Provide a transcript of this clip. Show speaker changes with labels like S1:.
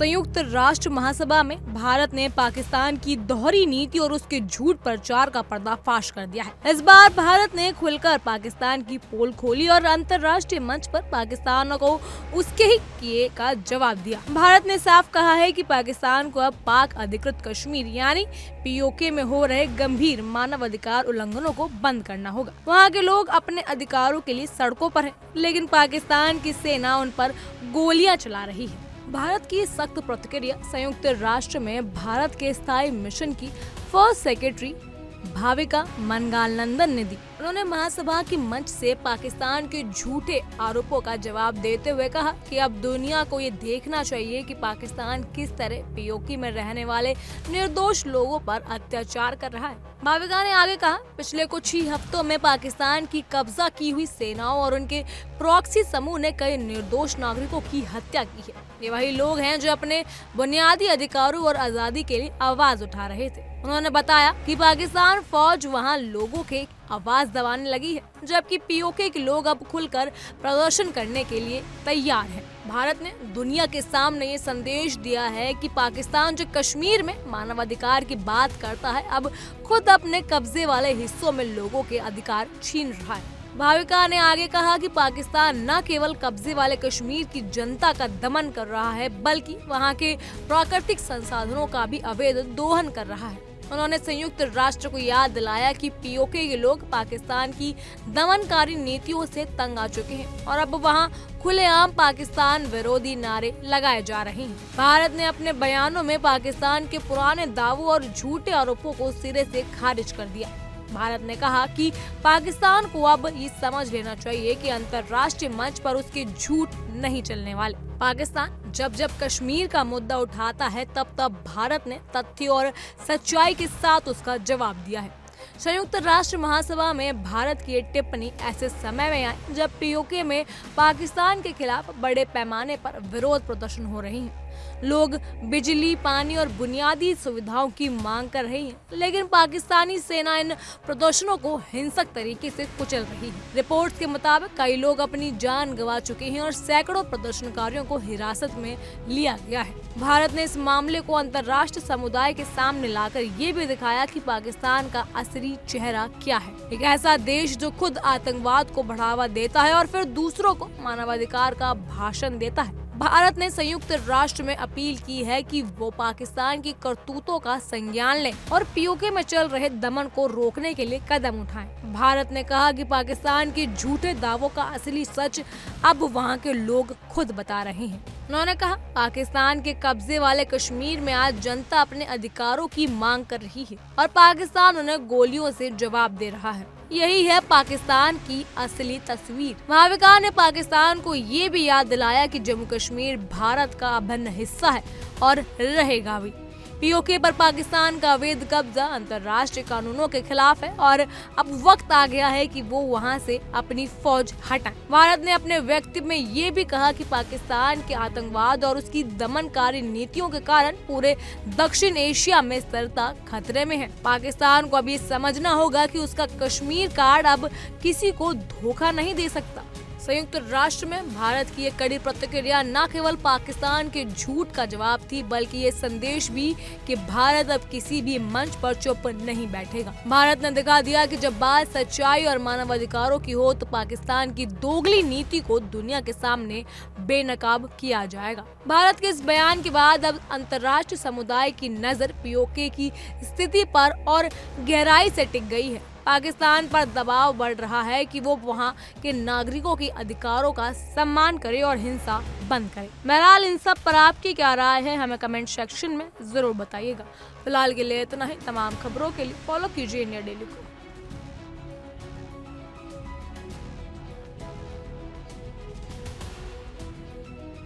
S1: संयुक्त राष्ट्र महासभा में भारत ने पाकिस्तान की दोहरी नीति और उसके झूठ प्रचार का पर्दाफाश कर दिया है। इस बार भारत ने खुलकर पाकिस्तान की पोल खोली और अंतर्राष्ट्रीय मंच पर पाकिस्तान को उसके ही किए का जवाब दिया। भारत ने साफ कहा है कि पाकिस्तान को अब पाक अधिकृत कश्मीर यानी पीओके में हो रहे गंभीर मानवाधिकार उल्लंघनों को बंद करना होगा। वहाँ के लोग अपने अधिकारों के लिए सड़कों पर हैं, लेकिन पाकिस्तान की सेना उन पर गोलियां चला रही है। भारत की सख्त प्रतिक्रिया संयुक्त राष्ट्र में भारत के स्थायी मिशन की फर्स्ट सेक्रेटरी भाविका मनगालनंदन ने दी। उन्होंने महासभा की मंच से पाकिस्तान के झूठे आरोपों का जवाब देते हुए कहा कि अब दुनिया को ये देखना चाहिए कि पाकिस्तान किस तरह पीओके में रहने वाले निर्दोष लोगों पर अत्याचार कर रहा है। भाविका ने आगे कहा, पिछले कुछ ही हफ्तों में पाकिस्तान की कब्जा की हुई सेनाओं और उनके प्रॉक्सी समूह ने कई निर्दोष नागरिकों की हत्या की है। ये वही लोग हैं जो अपने बुनियादी अधिकारों और आजादी के लिए आवाज उठा रहे थे। उन्होंने बताया कि पाकिस्तान फौज वहां लोगों के आवाज दबाने लगी है, जबकि पीओके के लोग अब खुलकर प्रदर्शन करने के लिए तैयार हैं। भारत ने दुनिया के सामने ये संदेश दिया है कि पाकिस्तान जो कश्मीर में मानवाधिकार की बात करता है, अब खुद अपने कब्जे वाले हिस्सों में लोगों के अधिकार छीन रहा है। भाविका ने आगे कहा कि पाकिस्तान न केवल कब्जे वाले कश्मीर की जनता का दमन कर रहा है, बल्कि वहां के प्राकृतिक संसाधनों का भी अवैध दोहन कर रहा है। उन्होंने संयुक्त राष्ट्र को याद दिलाया कि पीओके के लोग पाकिस्तान की दमनकारी नीतियों से तंग आ चुके हैं और अब वहां खुलेआम पाकिस्तान विरोधी नारे लगाए जा रहे हैं। भारत ने अपने बयानों में पाकिस्तान के पुराने दावों और झूठे आरोपों को सिरे से खारिज कर दिया। भारत ने कहा कि पाकिस्तान को अब ये समझ लेना चाहिए कि अंतर्राष्ट्रीय मंच पर उसके झूठ नहीं चलने वाले। पाकिस्तान जब जब कश्मीर का मुद्दा उठाता है, तब तब भारत ने तथ्य और सच्चाई के साथ उसका जवाब दिया है। संयुक्त राष्ट्र महासभा में भारत की टिप्पणी ऐसे समय में आई जब पीओके में पाकिस्तान के खिलाफ बड़े पैमाने पर विरोध प्रदर्शन हो रहे हैं। लोग बिजली, पानी और बुनियादी सुविधाओं की मांग कर रहे हैं, लेकिन पाकिस्तानी सेना इन प्रदर्शनों को हिंसक तरीके से कुचल रही है। रिपोर्ट्स के मुताबिक कई लोग अपनी जान गंवा चुके हैं और सैकड़ों प्रदर्शनकारियों को हिरासत में लिया गया है। भारत ने इस मामले को अंतर्राष्ट्रीय समुदाय के सामने लाकर ये भी दिखाया कि पाकिस्तान का असली चेहरा क्या है। एक ऐसा देश जो खुद आतंकवाद को बढ़ावा देता है और फिर दूसरों को मानवाधिकार का भाषण देता है। भारत ने संयुक्त राष्ट्र में अपील की है कि वो पाकिस्तान की करतूतों का संज्ञान लें और पीओके में चल रहे दमन को रोकने के लिए कदम उठाएं। भारत ने कहा कि पाकिस्तान के झूठे दावों का असली सच अब वहां के लोग खुद बता रहे हैं। उन्होंने कहा, पाकिस्तान के कब्जे वाले कश्मीर में आज जनता अपने अधिकारों की मांग कर रही है और पाकिस्तान उन्हें गोलियों से जवाब दे रहा है। यही है पाकिस्तान की असली तस्वीर। भाविका ने पाकिस्तान को ये भी याद दिलाया कि जम्मू कश्मीर भारत का अभिन्न हिस्सा है और रहेगा भी। पीओके पर पाकिस्तान का अवैध कब्जा अंतर्राष्ट्रीय कानूनों के खिलाफ है और अब वक्त आ गया है कि वो वहां से अपनी फौज हटाए। भारत ने अपने वक्तव्य में ये भी कहा कि पाकिस्तान के आतंकवाद और उसकी दमनकारी नीतियों के कारण पूरे दक्षिण एशिया में स्थिरता खतरे में है। पाकिस्तान को अब ये समझना होगा कि उसका कश्मीर कार्ड अब किसी को धोखा नहीं दे सकता। संयुक्त राष्ट्र में भारत की ये कड़ी प्रतिक्रिया न केवल पाकिस्तान के झूठ का जवाब थी, बल्कि ये संदेश भी कि भारत अब किसी भी मंच पर चुप नहीं बैठेगा। भारत ने दिखा दिया कि जब बात सच्चाई और मानवाधिकारों की हो तो पाकिस्तान की दोगली नीति को दुनिया के सामने बेनकाब किया जाएगा। भारत के इस बयान के बाद अब अंतर्राष्ट्रीय समुदाय की नजर पीओके की स्थिति पर और गहराई से टिक गई है। पाकिस्तान पर दबाव बढ़ रहा है कि वो वहां के नागरिकों के अधिकारों का सम्मान करे और हिंसा बंद करे। बहरहाल इन सब पर आपकी क्या राय है, हमें कमेंट सेक्शन में जरूर बताइएगा। फिलहाल के लिए इतना ही। तमाम खबरों के लिए फॉलो कीजिए इंडिया डेली को।